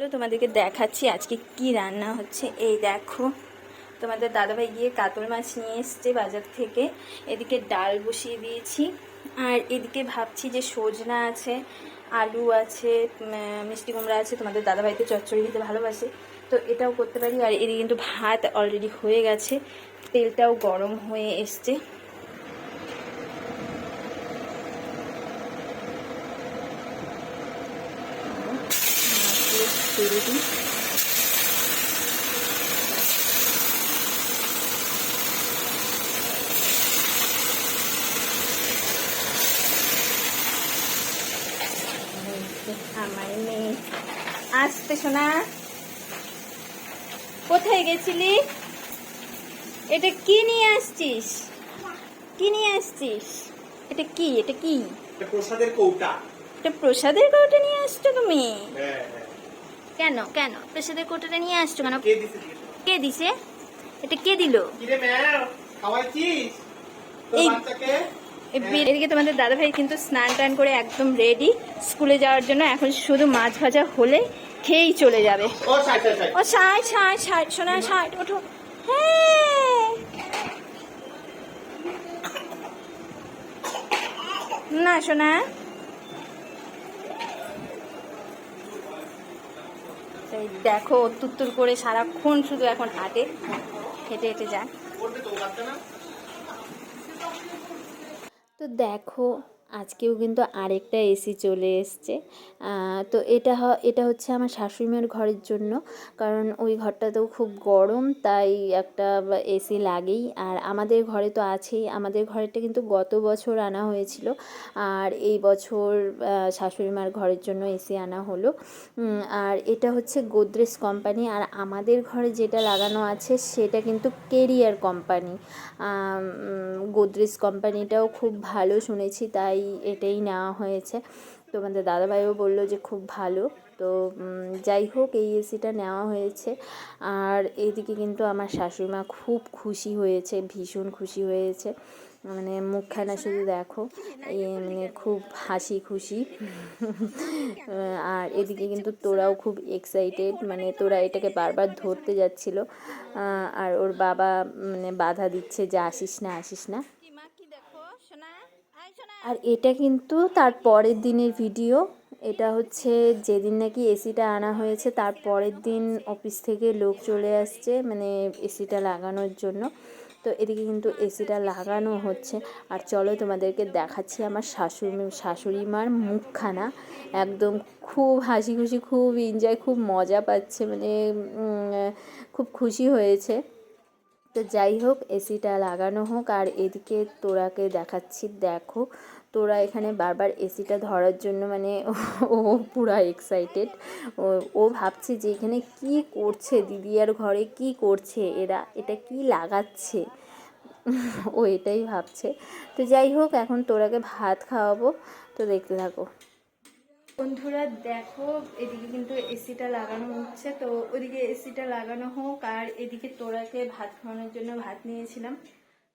চলো তোমাদেরকে দেখাচ্ছি আজকে কি রান্না হচ্ছে। এই দেখো, তোমাদের দাদাভাই গিয়ে কাতল মাছ নিয়ে এসছে বাজার থেকে। এদিকে ডাল বসিয়ে দিয়েছি, আর এদিকে ভাবছি যে সজনা আছে, আলু আছে, মিষ্টি কুমড়া আছে। তোমাদের দাদাভাই তো চচ্চড়ি দিতে ভালোবাসে, তো এটাও করতে পারি। আর এদিকে কিন্তু ভাত অলরেডি হয়ে গেছে, তেলটাও গরম হয়ে এসছে। ছেড়ে দিই। আমার মেয়ে আসতে, শোনা কোথায় গেছিলি? এটা কি নিয়ে আসছিস? কি নিয়ে আসছিস? এটা কি? এটা কি? এটা প্রসাদের কৌটা। এটা প্রসাদের কৌটা নিয়ে আসছো তুমি? হ্যাঁ। কেন কেন প্রসাদের কৌটাটা নিয়ে আসছো কেন? কে দিছে? কে দিছে? এটা কে দিল? কি রে ম্যাও, খাওয়াইছিস তোর এই বাচ্চাকে? এদিকে তোমাদের দাদাভাই কিন্তু স্নান টান করে একদম রেডি স্কুলে যাওয়ার জন্য। এখন শুধু মাছ ভাজা হলে খেয়েই চলে যাবে। ও সাই সাই সাই। ও ষাট ষাট ষাট, শোনা ষাট, ওঠো। হ্যাঁ, না শোনা, এই দেখো তুত্তুর করে সারাক্ষণ শুধু এখন হাঁটে, হেঁটে হেঁটে যায়। করবে তো বাচ্চা না? তো দেখো, আজকেও কিন্তু আরেকটা এসি চলে এসছে। তো এটা হচ্ছে আমার শাশুড়িমার ঘরের জন্য, কারণ ওই ঘরটাতেও খুব গরম, তাই একটা এসি লাগেই। আর আমাদের ঘরে তো আছেই। আমাদের ঘরেরটা কিন্তু গত বছর আনা হয়েছিল, আর এই বছর শাশুড়িমার ঘরের জন্য এসি আনা হলো। আর এটা হচ্ছে গোদরেজ কোম্পানি, আর আমাদের ঘরে যেটা লাগানো আছে সেটা কিন্তু কেরিয়ার কোম্পানি। গোদরেজ কোম্পানিটাও খুব ভালো শুনেছি, তাই এটাই নেওয়া হয়েছে। তোমাদের দাদাভাইও বললো যে খুব ভালো। তো যাই হোক, এই এসিটা নেওয়া হয়েছে। আর এদিকে কিন্তু আমার শাশুড়িমা খুব খুশি হয়েছে, ভীষণ খুশি হয়েছে। মানে মুখখানা শুধু দেখো, মানে খুব হাসি খুশি। আর এদিকে কিন্তু তোরাও খুব এক্সাইটেড, মানে তোরা এটাকে বারবার ধরতে যাচ্ছিল, আর ওর বাবা মানে বাধা দিচ্ছে যে আসিস না আসিস না। আর এটা কিন্তু তার পরের দিনের ভিডিও। এটা হচ্ছে যেদিন নাকি এসিটা আনা হয়েছে তার পরের দিন অফিস থেকে লোক চলে আসছে, মানে এসিটা লাগানোর জন্য। তো এদিকে কিন্তু এসিটা লাগানো হচ্ছে। আর চলো তোমাদেরকে দেখাচ্ছি আমার শাশুড়ি মার মুখখানা। একদম খুব হাসি খুশি, খুব এনজয়, খুব মজা পাচ্ছে, মানে খুব খুশি হয়েছে। তো যাই হোক, এসিটা লাগানো হোক। আর এদিকে তোরাকে দেখাচ্ছি, দেখো তোরা এখানে বারবার এসিটা ধরার জন্য, মানে ও পুরা এক্সাইটেড। ও ভাবছে যে এখানে কি করছে, দিদিয়ার ঘরে কি করছে এরা, এটা কি লাগাচ্ছে, ও এটাই ভাবছে। তো যাই হোক, এখন তোরাকে ভাত খাওয়াবো, তো দেখতে থাকো। বন্ধুরা দেখো, এদিকে কিন্তু এসিটা লাগানো হচ্ছে। তো ওদিকে এসিটা লাগানো হোক, আর এদিকে তোরাকে ভাত খাওয়ানোর জন্য ভাত নিয়েছিলাম।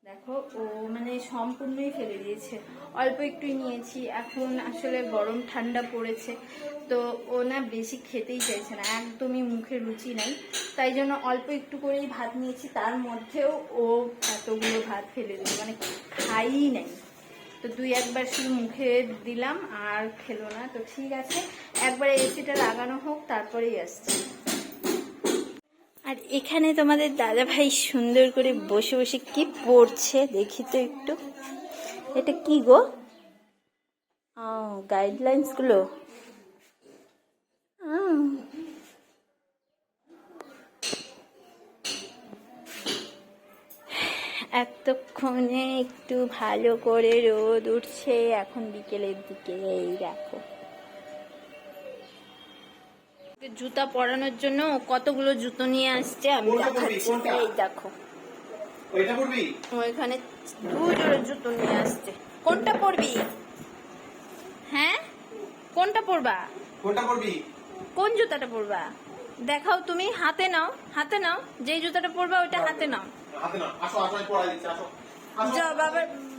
দেখো ও মানে সম্পূর্ণই ফেলে দিয়েছে, অল্প একটুই নিয়েছি। এখন আসলে গরম ঠান্ডা পড়েছে, তো ও না বেশি খেতেই চাইছে না, একদমই মুখে রুচি নাই। তাই জন্য অল্প একটু করেই ভাত নিয়েছি, তার মধ্যেও ও এতগুলো ভাত ফেলে দিল, মানে খাইই নাই। তো দুই একবার শুধু মুখে দিলাম আর খেলো না। তো ঠিক আছে, একবারে এসিটা লাগানো হোক, তারপরেই আসছে। আর এখানে তোমাদের দাদাভাই সুন্দর করে বসে বসে কি পড়ছে দেখি তো একটু। এটা কি গো? গাইডলাইন্স গুলো। এতক্ষণে একটু ভালো করে রোদ উঠছে, এখন বিকেলের দিকে। এই দেখো, জুতা পরানোর জন্য কতগুলো জুতো নিয়ে আসছে, আমি দেখাচ্ছি। এই দেখো, ওইখানে দুজোড়া জুতো নিয়ে আসছে। কোনটা পরবি? হ্যাঁ, কোনটা পরবা? কোন জুতাটা পরবা দেখাও তুমি, হাতে নাও, হাতে নাও। যেই জুতাটা পরবা ওইটা হাতে নাও। যাও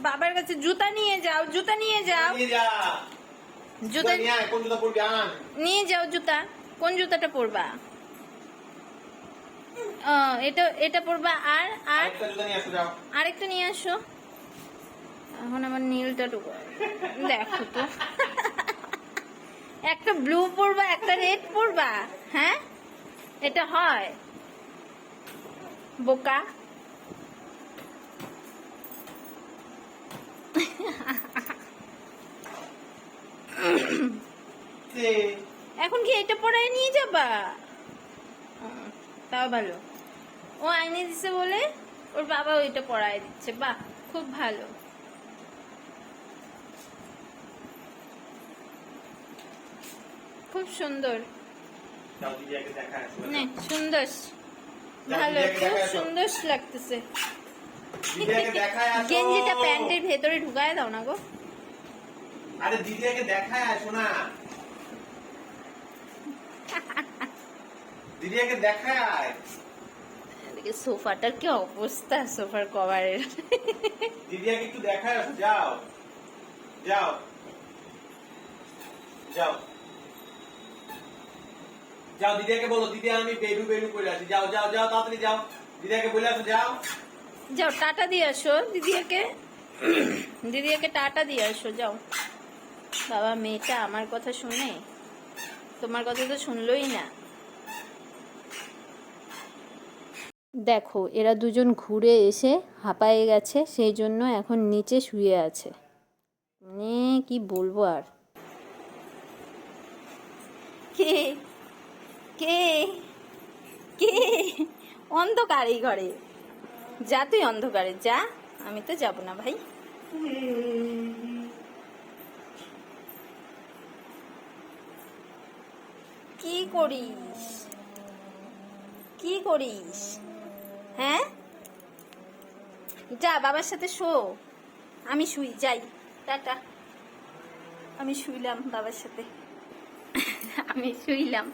বাবার কাছে জুতা নিয়ে যাও, জুতা নিয়ে যাও, জুতা নিয়ে যাও জুতা। কোন জুতাটা পরবা? এটা এটা পরবা। আর আর আরেকটা জুতা নিয়ে আসো, যাও। আরেকটা নিয়ে আসো। এখন আমার নীলটা ঢুকো। দেখো তো, একটা ব্লু পরবা, একটা রেড পরবা। হ্যাঁ, এটা হয়? বোকা। এখন কি এটা পরায় নিয়ে যাবা? তাও ভালো, ও আইনে দিছে বলে ওর বাবা ওইটা পরায় দিচ্ছে। বাহ, খুব ভালো। খুব সুন্দর। যাও, দিদি আগে দেখায় আসো। নে, সুন্দর, ভালো, খুব সুন্দর লাগতেছে। দিদি আগে দেখায় আসো। গেঞ্জিটা প্যান্টের ভেতরে ঢুকায় দাও না গো। আরে দিদি আগে দেখায় আসো না। দিদি আগে দেখায়। এদিকে সোফাটার কি অবস্থা, সোফার কভারের। দিদি আগে একটু দেখায় আসো, যাও যাও যাও যাও। দিদি আগে বলো, দিদি আমি বেরু বেরু করে আসি। যাও যাও যাও, তাড়াতাড়ি যাও। দিদি আগে বলে আসো, যাও। যাও, টাটা দিয়ে আসো দিদিকে। দিদিকে টাটা দিয়ে আসো, যাও। বাবা, মেয়েটা আমার কথা শুনে, তোমার কথা তো শুনলোই না। দেখো, এরা দুজন ঘুরে এসে হাঁপায়ে গেছে, সেই জন্য এখন নিচে শুয়ে আছে। মানে কি বলবো আর। কে কে কে অন্ধকারে ঘরে? যা, তুই অন্ধকারে যা, আমি তো যাব না ভাই। কি করিস, কি করিস? হ্যাঁ, যা বাবার সাথে শো। আমি শুই, যাই, টাটা। আমি শুইলাম বাবার সাথে। আমি শুইলাম।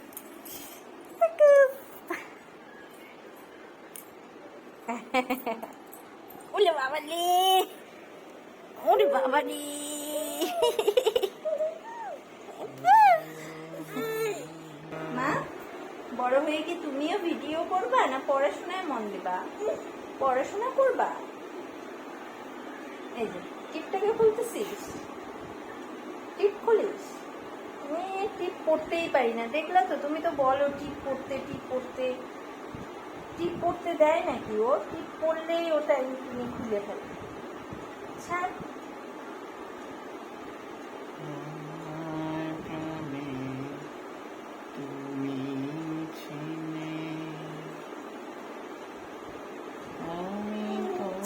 ওলে বাবা রে, ওরে বাবা রে। মা, বড় হয়ে কি তুমিও ভিডিও করবা না পড়াশোনায় মন দিবা? পড়াশোনা করবা? এই যে টিপটাকে খুলতেছিস, টিপ খুলিস? আমি টিপ পড়তেই পারি না, দেখলা তো? তুমি তো বলো টিপ পড়তে, টিপ পড়তে। টিপ পড়তে দেয় নাকি ও? টিপ পড়লেই ওটা তুমি খুলে ফেলে। ছাড়।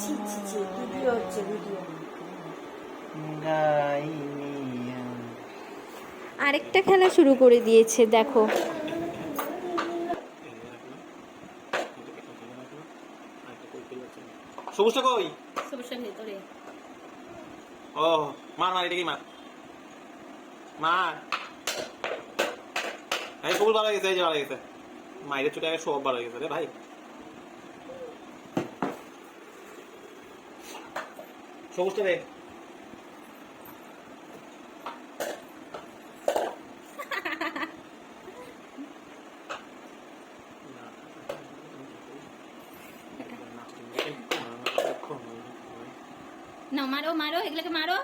ছি ছি ছি, ভিডিও হচ্ছে, ভিডিও। আরেকটা খেলা শুরু করে দিয়েছে, দেখো। সবুজটা কই? সবুজটার ভেতরে। ও, মার মার, এটা কি মার? মার। এই সবুজ ভালো গেছে, এই যে ভালো গেছে। মায়ের চুটে আগে সব ভালো গেছে রে ভাই। সবুজটা দে। না, মারো মারো, এগুলোকে মারো।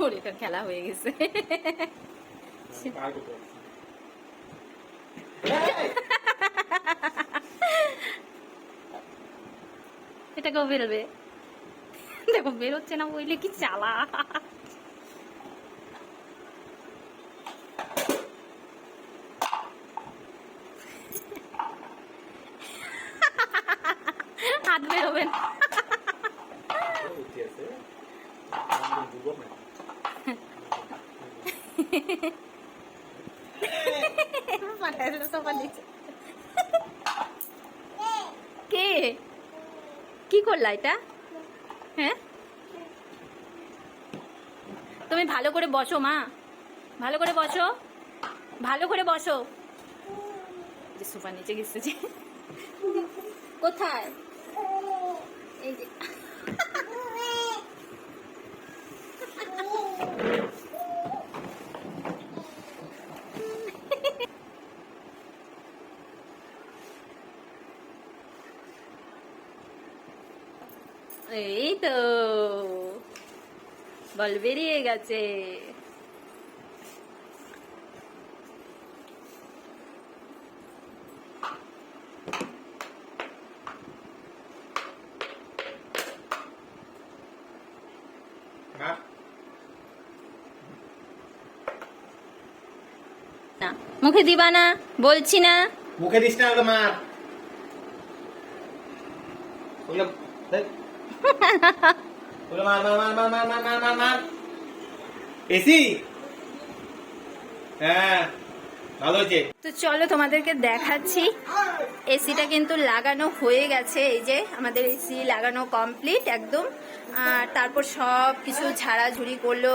ওর এটা খেলা হয়ে গেছে। এটাকেও বেরোবে। দেখো, বেরোচ্ছে না বললে কি চালা। হাত বেরোবেন। কে কি করলা এটা? হ্যাঁ, তুমি ভালো করে বসো মা, ভালো করে বসো, ভালো করে বসো। যে সোফা নিচে গেছে যে, কোথায়? এই যে। এই তো বল বেরিয়ে গেছে। হ্যাঁ না মুখে দিবা না বলছি না। মুখে দিস না ওগুলো মার ওগুলো দেখ। ওগুলো মার মার মার মার মার মার মার মার মার এসি হ্যাঁ ভালো হয়েছে। তো চলো তোমাদেরকে দেখাচ্ছি, এসিটা কিন্তু লাগানো হয়ে গেছে। এই যে আমাদের এসি লাগানো কমপ্লিট একদম। আর তারপর সব কিছু ঝাড়াঝুড়ি করলো,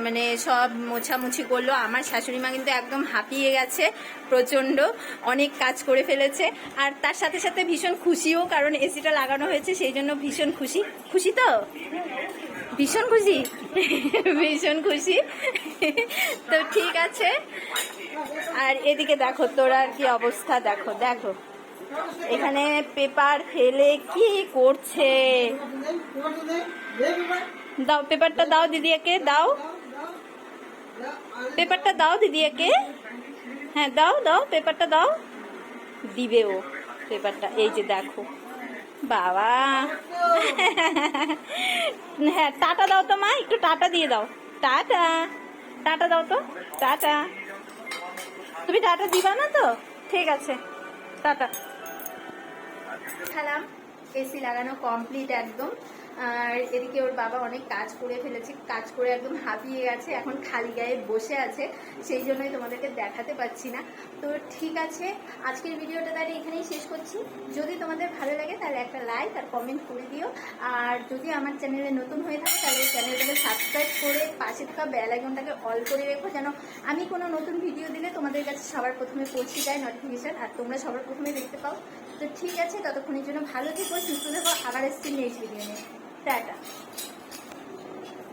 মানে সব মোছামুছি করলো। আমার শাশুড়ি মা কিন্তু একদম হাঁপিয়ে গেছে প্রচণ্ড, অনেক কাজ করে ফেলেছে। আর তার সাথে সাথে ভীষণ খুশিও, কারণ এসিটা লাগানো হয়েছে সেই জন্য ভীষণ খুশি। খুশি তো, ভীষণ খুশি ভীষণ খুশি। তো ঠিক আছে। আর এদিকে দেখো তোরা কি অবস্থা, দেখো দেখো এখানে পেপার ফেলে কি করছে। দাও পেপারটা দাও দিদিকে, দাও পেপারটা দাও দিদিকে। হ্যাঁ দাও দাও পেপারটা দাও, দিবে ও পেপারটা। এই যে দেখো বাবা। হ্যাঁ টাটা দাও তো মা, একটু টাটা দিয়ে দাও। টাটা টাটা দাও তো, টাটা। তুমি টাটা দিবা না তো, ঠিক আছে টাটা। খেলাম, এসি লাগানো কমপ্লিট একদম। আর এদিকে ওর বাবা অনেক কাজ করে ফেলেছে, কাজ করে একদম হাঁপিয়ে গেছে, এখন খালি গায়ে বসে আছে, সেই জন্যই তোমাদেরকে দেখাতে পাচ্ছি না। তো ঠিক আছে, আজকের ভিডিওটা তাহলে এখানেই শেষ করছি। যদি তোমাদের ভালো লাগে তাহলে একটা লাইক আর কমেন্ট করে দিও। আর যদি আমার চ্যানেলে নতুন হয়ে থাকে তাহলে চ্যানেলটাকে সাবস্ক্রাইব করে পাশে থাকা বেল আইকনটাকে অল করে রেখো, যেন আমি কোনো নতুন ভিডিও দিলে তোমাদের কাছে সবার প্রথমে পৌঁছে যায় নোটিফিকেশন, আর তোমরা সবার প্রথমে দেখতে পাও। তো ঠিক আছে, ততক্ষণের জন্য ভালো থেকো, সুস্থ থেকো। আবার এসছি নেক্সট ভিডিও নিয়ে। টাটা।